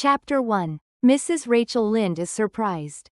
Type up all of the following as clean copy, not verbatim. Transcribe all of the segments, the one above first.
Chapter 1. MrsRachelLynde Is Surprised.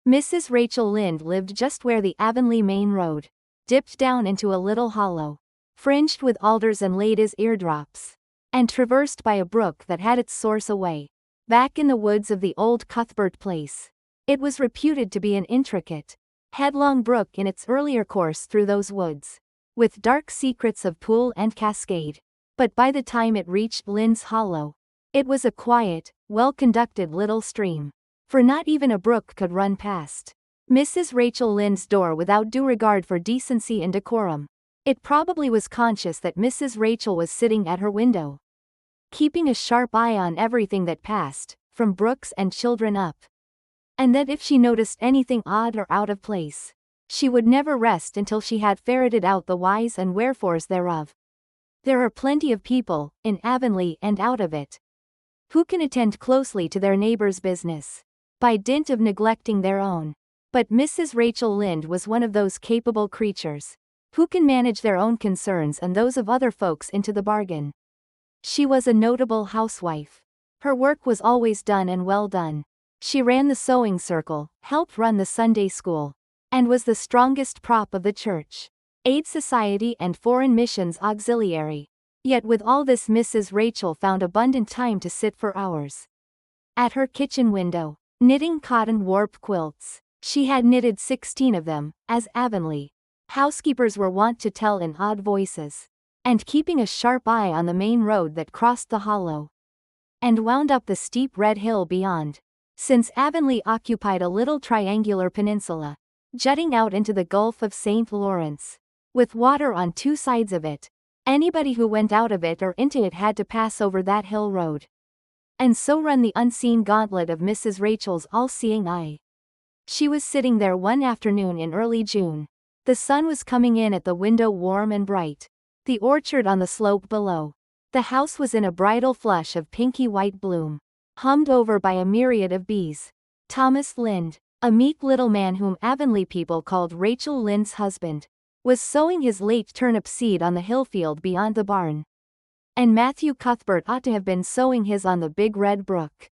MrsRachelLynde lived just where the Avonlea main road dipped down into a little hollow, fringed with alders and laid as eardrops, and traversed by a brook that had its source away back in the woods of the old Cuthbert place. It was reputed to be an intricate, headlong brook in its earlier course through those woods, with dark secrets of pool and cascade. But by the time it reached Lynde's Hollow, it was a quiet, well-conducted little stream, for not even a brook could run past MrsRachelLynde's door without due regard for decency and decorum. It probably was conscious that Mrs. Rachel was sitting at her window, keeping a sharp eye on everything that passed, from brooks and children up, and that if she noticed anything odd or out of place, she would never rest until she had ferreted out the whys and wherefores thereof. There are plenty of people, in Avonlea and out of it, who can attend closely to their neighbor's business, by dint of neglecting their own. But MrsRachelLynde was one of those capable creatures, who can manage their own concerns and those of other folks into the bargain. She was a notable housewife. Her work was always done and well done. She ran the sewing circle, helped run the Sunday school, and was the strongest prop of the church, aid society and foreign missions auxiliary. Yet with all this Mrs. Rachel found abundant time to sit for hours at her kitchen window, knitting cotton warp quilts. She had knitted 16 of them, as Avonlea housekeepers were wont to tell in odd voices, and keeping a sharp eye on the main road that crossed the hollow and wound up the steep red hill beyond, since Avonlea occupied a little triangular peninsula, jutting out into the Gulf of St. Lawrence, with water on two sides of it. Anybody who went out of it or into it had to pass over that hill road, and so run the unseen gauntlet of Mrs. Rachel's all-seeing eye. She was sitting there one afternoon in early June. The sun was coming in at the window warm and bright. The orchard on the slope below the house was in a bridal flush of pinky white bloom, hummed over by a myriad of bees. Thomas Lynde, a meek little man whom Avonlea people called Rachel Lynde's husband, was sowing his late turnip seed on the hill field beyond the barn. And Matthew Cuthbert ought to have been sowing his on the big red brook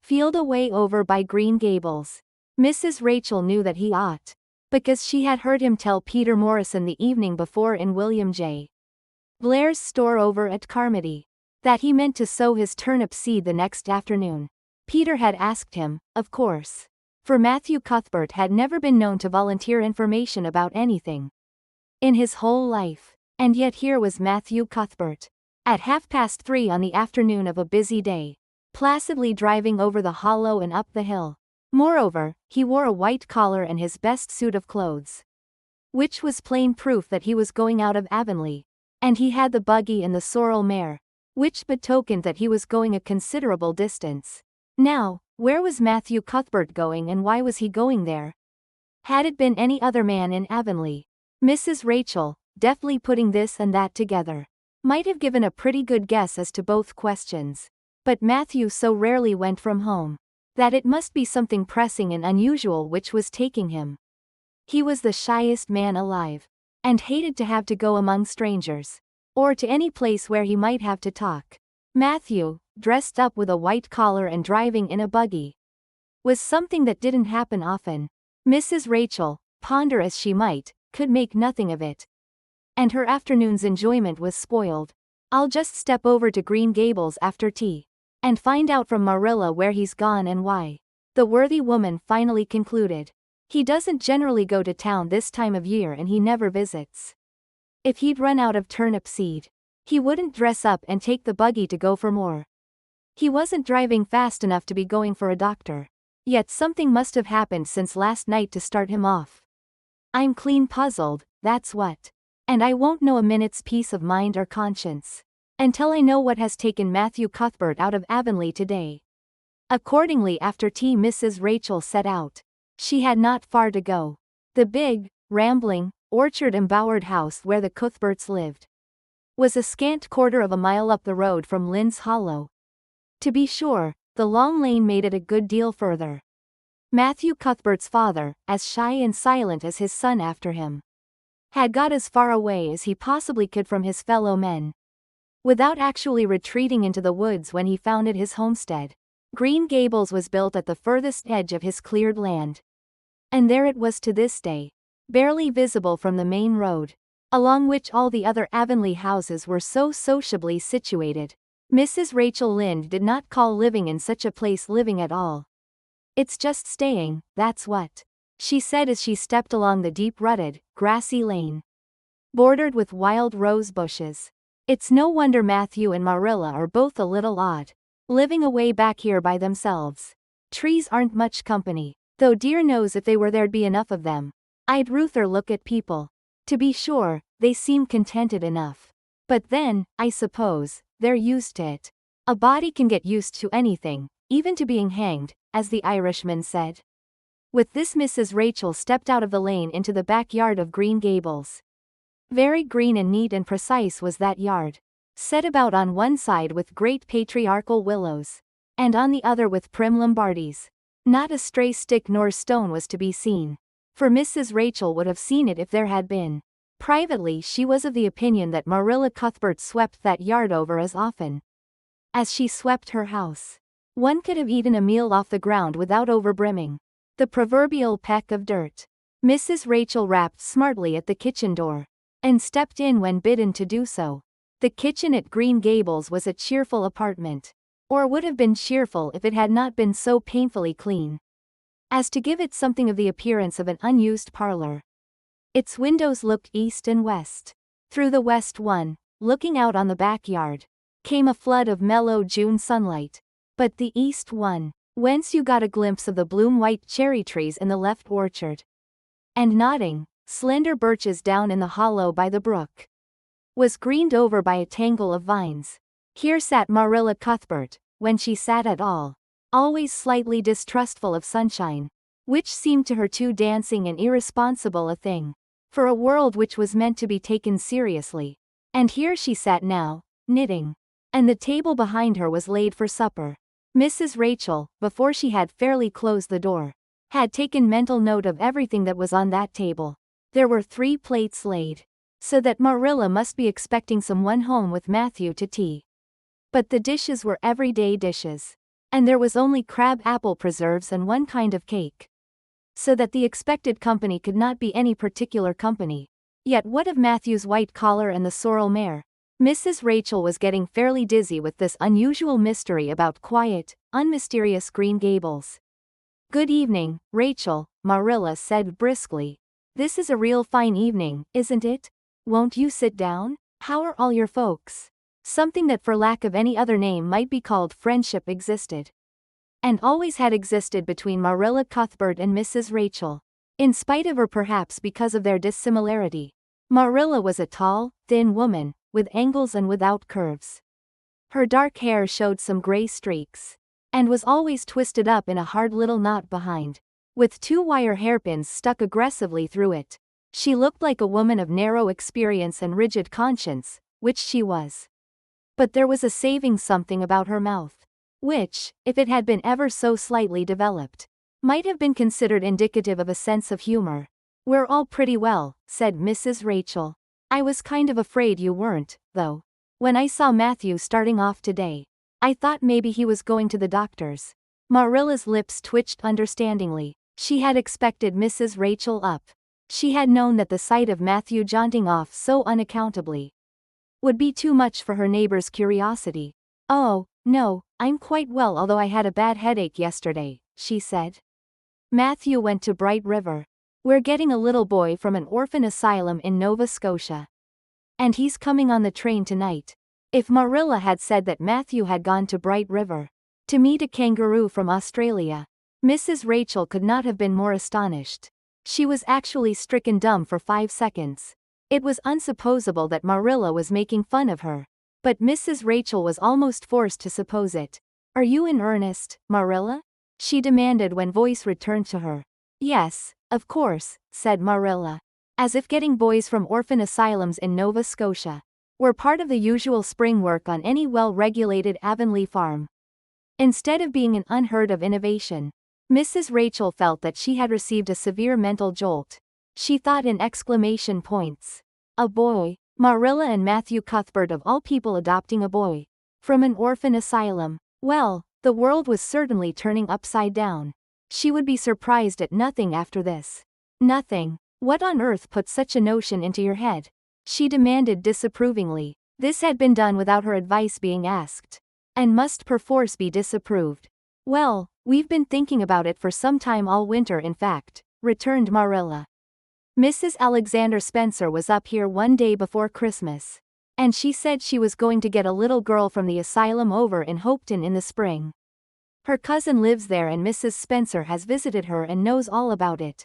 field away over by Green Gables. Mrs. Rachel knew that he ought, because she had heard him tell Peter Morrison the evening before in William J. Blair's store over at Carmody, that he meant to sow his turnip seed the next afternoon. Peter had asked him, of course, for Matthew Cuthbert had never been known to volunteer information about anything in his whole life. And yet here was Matthew Cuthbert, at 3:30 on the afternoon of a busy day, placidly driving over the hollow and up the hill. Moreover, he wore a white collar and his best suit of clothes, which was plain proof that he was going out of Avonlea, and he had the buggy and the sorrel mare, which betokened that he was going a considerable distance. Now, where was Matthew Cuthbert going and why was he going there? Had it been any other man in Avonlea, Mrs. Rachel, deftly putting this and that together, might have given a pretty good guess as to both questions. But Matthew so rarely went from home, that it must be something pressing and unusual which was taking him. He was the shyest man alive, and hated to have to go among strangers, or to any place where he might have to talk. Matthew, dressed up with a white collar and driving in a buggy, was something that didn't happen often. Mrs. Rachel, ponder as she might, could make nothing of it, and her afternoon's enjoyment was spoiled. I'll just step over to Green Gables after tea, and find out from Marilla where he's gone and why, the worthy woman finally concluded. He doesn't generally go to town this time of year and he never visits. If he'd run out of turnip seed, he wouldn't dress up and take the buggy to go for more. He wasn't driving fast enough to be going for a doctor. Yet something must have happened since last night to start him off. I'm clean puzzled, that's what. And I won't know a minute's peace of mind or conscience until I know what has taken Matthew Cuthbert out of Avonlea today. Accordingly, after tea, Mrs. Rachel set out. She had not far to go. The big, rambling, orchard-embowered house where the Cuthberts lived was a scant quarter of a mile up the road from Lynde's Hollow. To be sure, the long lane made it a good deal further. Matthew Cuthbert's father, as shy and silent as his son after him, had got as far away as he possibly could from his fellow men. without actually retreating into the woods when he founded his homestead. Green Gables was built at the furthest edge of his cleared land. And there it was to this day, barely visible from the main road, along which all the other Avonlea houses were so sociably situated. MrsRachelLynde did not call living in such a place living at all. "It's just staying, that's what," she said as she stepped along the deep-rutted, grassy lane, bordered with wild rose bushes. "It's no wonder Matthew and Marilla are both a little odd, living away back here by themselves. Trees aren't much company, though dear knows if they were there'd be enough of them. I'd ruther look at people. To be sure, they seem contented enough. But then, I suppose, they're used to it. A body can get used to anything, even to being hanged, as the Irishman said." With this, Mrs. Rachel stepped out of the lane into the backyard of Green Gables. Very green and neat and precise was that yard, set about on one side with great patriarchal willows, and on the other with prim Lombardies. Not a stray stick nor stone was to be seen, for Mrs. Rachel would have seen it if there had been. Privately, she was of the opinion that Marilla Cuthbert swept that yard over as often as she swept her house. One could have eaten a meal off the ground without overbrimming. The proverbial peck of dirt. Mrs. Rachel rapped smartly at the kitchen door, and stepped in when bidden to do so. The kitchen at Green Gables was a cheerful apartment, or would have been cheerful if it had not been so painfully clean as to give it something of the appearance of an unused parlor. Its windows looked east and west. Through the west one, looking out on the backyard, came a flood of mellow June sunlight. But the east one, whence you got a glimpse of the bloom-white cherry trees in the left orchard, and nodding, slender birches down in the hollow by the brook, was greened over by a tangle of vines. Here sat Marilla Cuthbert, when she sat at all, always slightly distrustful of sunshine, which seemed to her too dancing and irresponsible a thing for a world which was meant to be taken seriously. And here she sat now, knitting, and the table behind her was laid for supper. Mrs. Rachel, before she had fairly closed the door, had taken mental note of everything that was on that table. There were 3 plates laid, so that Marilla must be expecting someone home with Matthew to tea. But the dishes were everyday dishes, and there was only crab apple preserves and one kind of cake, so that the expected company could not be any particular company. Yet what of Matthew's white collar and the sorrel mare? Mrs. Rachel was getting fairly dizzy with this unusual mystery about quiet, unmysterious Green Gables. "Good evening, Rachel," Marilla said briskly. "This is a real fine evening, isn't it? Won't you sit down? How are all your folks?" Something that for lack of any other name might be called friendship existed, and always had existed between Marilla Cuthbert and Mrs. Rachel, in spite of or perhaps because of their dissimilarity. Marilla was a tall, thin woman, with angles and without curves. Her dark hair showed some gray streaks, and was always twisted up in a hard little knot behind, with 2 wire hairpins stuck aggressively through it. She looked like a woman of narrow experience and rigid conscience, which she was. But there was a saving something about her mouth, which, if it had been ever so slightly developed, might have been considered indicative of a sense of humor. "We're all pretty well," said Mrs. Rachel. "I was kind of afraid you weren't, though. When I saw Matthew starting off today, I thought maybe he was going to the doctor's." Marilla's lips twitched understandingly. She had expected Mrs. Rachel up. She had known that the sight of Matthew jaunting off so unaccountably would be too much for her neighbor's curiosity. "Oh, no, I'm quite well, although I had a bad headache yesterday," she said. "Matthew went to Bright River. We're getting a little boy from an orphan asylum in Nova Scotia, and he's coming on the train tonight." If Marilla had said that Matthew had gone to Bright River to meet a kangaroo from Australia, Mrs. Rachel could not have been more astonished. She was actually stricken dumb for 5 seconds. It was unsupposable that Marilla was making fun of her, but Mrs. Rachel was almost forced to suppose it. "Are you in earnest, Marilla?" she demanded when voice returned to her. "Yes, of course," said Marilla, as if getting boys from orphan asylums in Nova Scotia were part of the usual spring work on any well-regulated Avonlea farm. Instead of being an unheard of innovation, Mrs. Rachel felt that she had received a severe mental jolt. She thought in exclamation points. "A boy? Marilla and Matthew Cuthbert of all people adopting a boy from an orphan asylum. Well, the world was certainly turning upside down. She would be surprised at nothing after this. Nothing. What on earth put such a notion into your head? She demanded disapprovingly. This had been done without her advice being asked, and must perforce be disapproved. Well, we've been thinking about it for some time, all winter in fact, returned Marilla. Mrs. Alexander Spencer was up here one day before Christmas, and she said she was going to get a little girl from the asylum over in Hopeton in the spring. Her cousin lives there and Mrs. Spencer has visited her and knows all about it.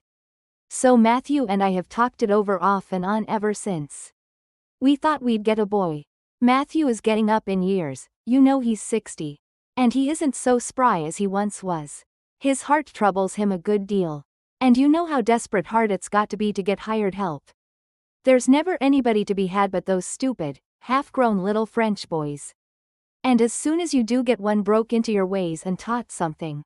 So Matthew and I have talked it over off and on ever since. We thought we'd get a boy. Matthew is getting up in years, you know he's 60. And he isn't so spry as he once was. His heart troubles him a good deal. And you know how desperate hard it's got to be to get hired help. There's never anybody to be had but those stupid, half-grown little French boys. And as soon as you do get one broke into your ways and taught something,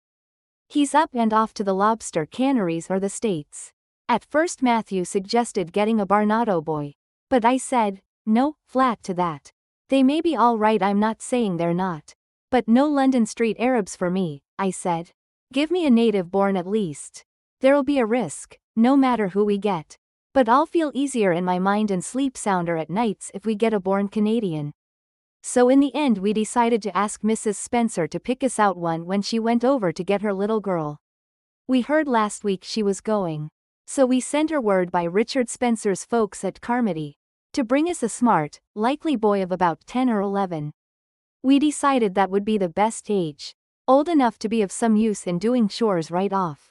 he's up and off to the lobster canneries or the States. At first Matthew suggested getting a Barnado boy. But I said, no, flat to that. They may be all right, I'm not saying they're not. But no London street Arabs for me, I said. Give me a native born at least. There'll be a risk, no matter who we get. But I'll feel easier in my mind and sleep sounder at nights if we get a born Canadian. So in the end we decided to ask Mrs. Spencer to pick us out one when she went over to get her little girl. We heard last week she was going. So we sent her word by Richard Spencer's folks at Carmody to bring us a smart, likely boy of about 10 or 11. We decided that would be the best age. Old enough to be of some use in doing chores right off.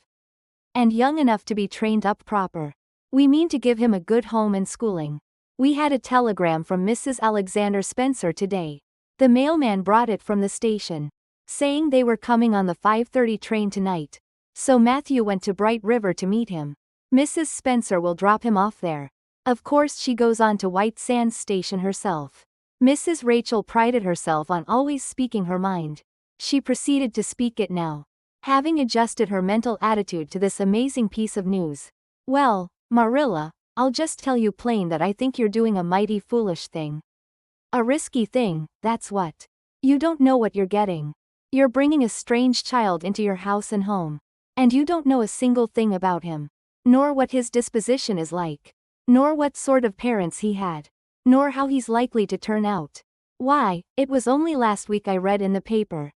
And young enough to be trained up proper. We mean to give him a good home and schooling. We had a telegram from Mrs. Alexander Spencer today. The mailman brought it from the station, saying they were coming on the 5:30 train tonight. So Matthew went to Bright River to meet him. Mrs. Spencer will drop him off there. Of course she goes on to White Sands Station herself. Mrs. Rachel prided herself on always speaking her mind. She proceeded to speak it now, having adjusted her mental attitude to this amazing piece of news. Well, Marilla, I'll just tell you plain that I think you're doing a mighty foolish thing. A risky thing, that's what. You don't know what you're getting. You're bringing a strange child into your house and home. And you don't know a single thing about him. Nor what his disposition is like. Nor what sort of parents he had. Nor how he's likely to turn out. Why, it was only last week I read in the paper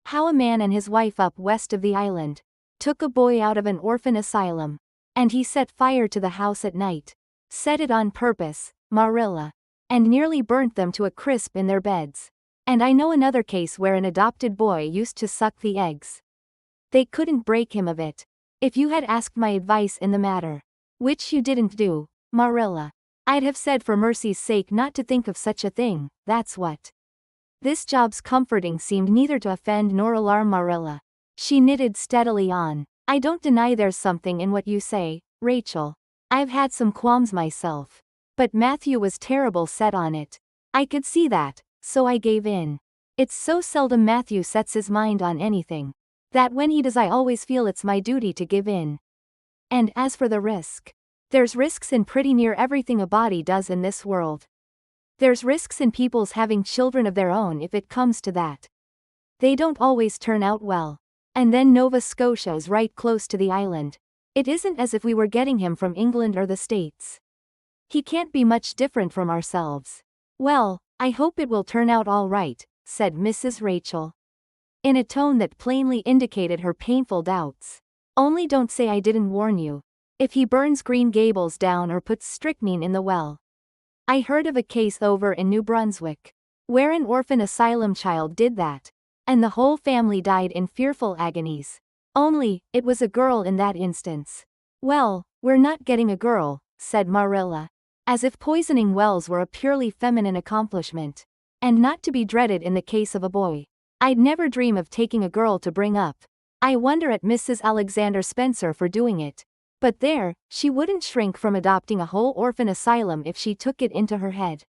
how a man and his wife up west of the island took a boy out of an orphan asylum. And he set fire to the house at night. Set it on purpose, Marilla. And nearly burnt them to a crisp in their beds. And I know another case where an adopted boy used to suck the eggs. They couldn't break him of it. If you had asked my advice in the matter, which you didn't do, Marilla, I'd have said for mercy's sake not to think of such a thing, that's what. This job's comforting seemed neither to offend nor alarm Marilla. She knitted steadily on. I don't deny there's something in what you say, Rachel. I've had some qualms myself. But Matthew was terrible set on it. I could see that, so I gave in. It's so seldom Matthew sets his mind on anything, that when he does I always feel it's my duty to give in. And as for the risk, there's risks in pretty near everything a body does in this world. There's risks in people's having children of their own if it comes to that. They don't always turn out well. And then Nova Scotia's right close to the island. It isn't as if we were getting him from England or the States. He can't be much different from ourselves. Well, I hope it will turn out all right, said Mrs. Rachel, in a tone that plainly indicated her painful doubts. Only don't say I didn't warn you. If he burns Green Gables down or puts strychnine in the well. I heard of a case over in New Brunswick, where an orphan asylum child did that. And the whole family died in fearful agonies. Only, it was a girl in that instance. Well, we're not getting a girl, said Marilla. As if poisoning wells were a purely feminine accomplishment. And not to be dreaded in the case of a boy. I'd never dream of taking a girl to bring up. I wonder at Mrs. Alexander Spencer for doing it. But there, she wouldn't shrink from adopting a whole orphan asylum if she took it into her head.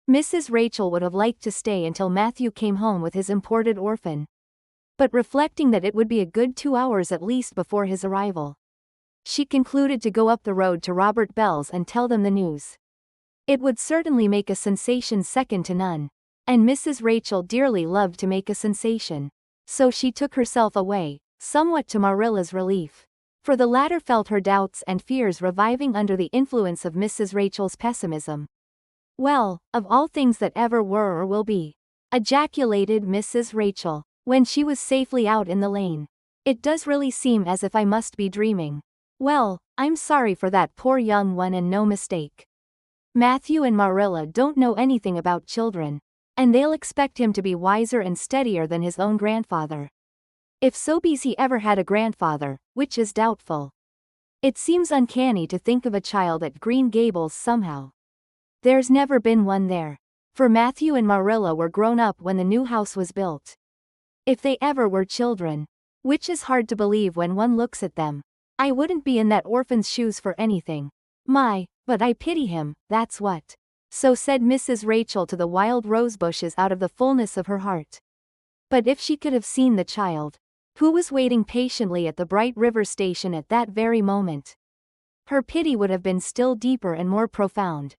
Mrs. Rachel would have liked to stay until Matthew came home with his imported orphan. But reflecting that it would be a good 2 hours at least before his arrival, she concluded to go up the road to Robert Bell's and tell them the news. It would certainly make a sensation second to none. And Mrs. Rachel dearly loved to make a sensation. So she took herself away, somewhat to Marilla's relief. For the latter felt her doubts and fears reviving under the influence of Mrs. Rachel's pessimism. Well, of all things that ever were or will be, ejaculated Mrs. Rachel, when she was safely out in the lane. It does really seem as if I must be dreaming. Well, I'm sorry for that poor young one and no mistake. Matthew and Marilla don't know anything about children, and they'll expect him to be wiser and steadier than his own grandfather. If so be's he ever had a grandfather, which is doubtful. It seems uncanny to think of a child at Green Gables somehow. There's never been one there. For Matthew and Marilla were grown up when the new house was built. If they ever were children, which is hard to believe when one looks at them, I wouldn't be in that orphan's shoes for anything. My, but I pity him, that's what. So said Mrs. Rachel to the wild rose bushes out of the fullness of her heart. But if she could have seen the child, who was waiting patiently at the Bright River station at that very moment, her pity would have been still deeper and more profound.